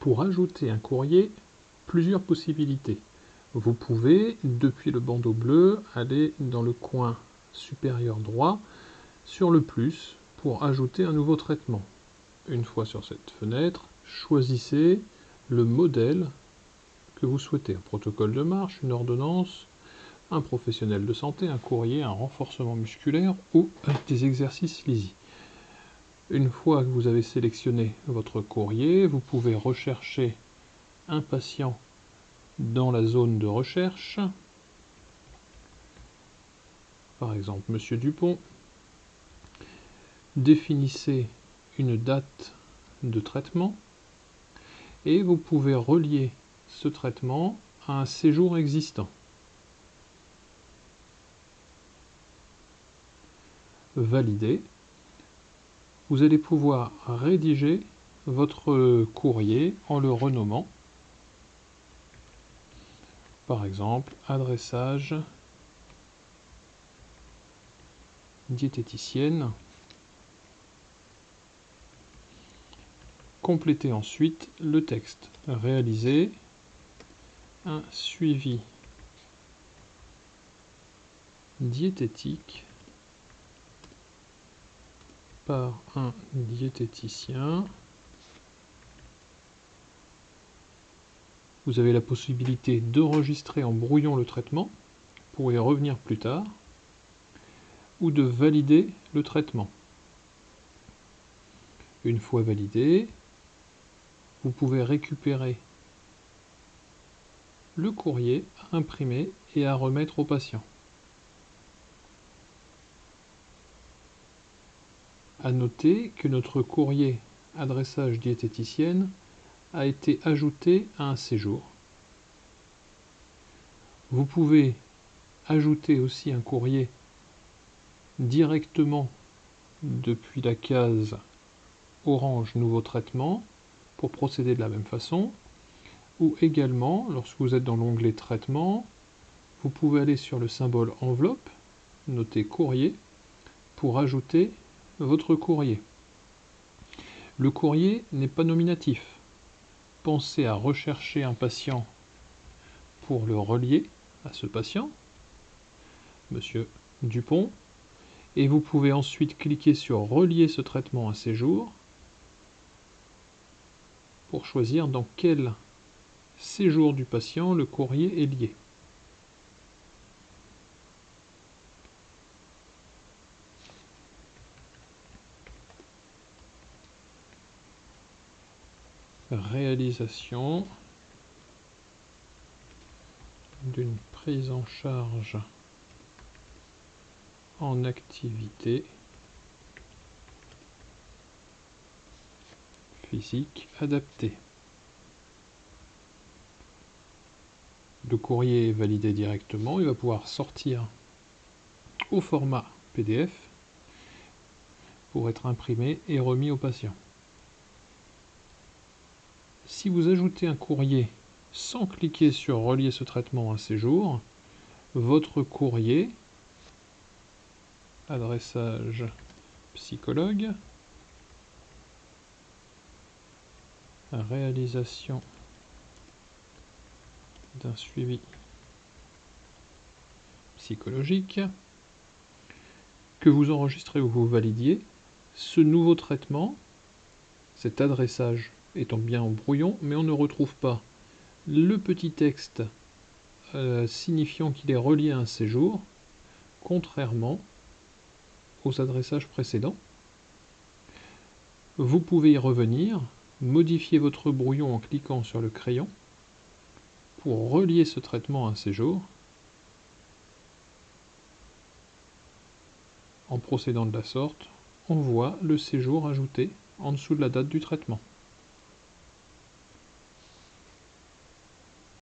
Pour ajouter un courrier, plusieurs possibilités. Vous pouvez, depuis le bandeau bleu, aller dans le coin supérieur droit, sur le plus, pour ajouter un nouveau traitement. Une fois sur cette fenêtre, choisissez le modèle que vous souhaitez. Un protocole de marche, une ordonnance, un professionnel de santé, un courrier, un renforcement musculaire ou des exercices Lizzy. Une fois que vous avez sélectionné votre courrier, vous pouvez rechercher un patient dans la zone de recherche. Par exemple, Monsieur Dupont. Définissez une date de traitement et vous pouvez relier ce traitement à un séjour existant. Valider. Vous allez pouvoir rédiger votre courrier en le renommant. Par exemple, adressage diététicienne. Complétez ensuite le texte. Réaliser un suivi diététique par un diététicien. Vous avez la possibilité d'enregistrer en brouillon le traitement pour y revenir plus tard, ou de valider le traitement. Une fois validé, vous pouvez récupérer le courrier à imprimer et à remettre au patient. À noter que notre courrier adressage diététicienne a été ajouté à un séjour. Vous pouvez ajouter aussi un courrier directement depuis la case Orange Nouveau Traitement pour procéder de la même façon, ou également, lorsque vous êtes dans l'onglet Traitement, vous pouvez aller sur le symbole Enveloppe, noter Courrier, pour ajouter votre courrier. Le courrier n'est pas nominatif. Pensez à rechercher un patient pour le relier à ce patient, Monsieur Dupont, et vous pouvez ensuite cliquer sur Relier ce traitement à séjour pour choisir dans quel séjour du patient le courrier est lié. Réalisation d'une prise en charge en activité physique adaptée. Le courrier est validé directement, il va pouvoir sortir au format PDF pour être imprimé et remis au patient. Si vous ajoutez un courrier sans cliquer sur relier ce traitement à un séjour, votre courrier, adressage psychologue, réalisation d'un suivi psychologique, que vous enregistrez ou vous validiez, ce nouveau traitement, cet adressage étant bien en brouillon, mais on ne retrouve pas le petit texte signifiant qu'il est relié à un séjour, contrairement aux adressages précédents. Vous pouvez y revenir, modifier votre brouillon en cliquant sur le crayon pour relier ce traitement à un séjour. En procédant de la sorte, on voit le séjour ajouté en dessous de la date du traitement.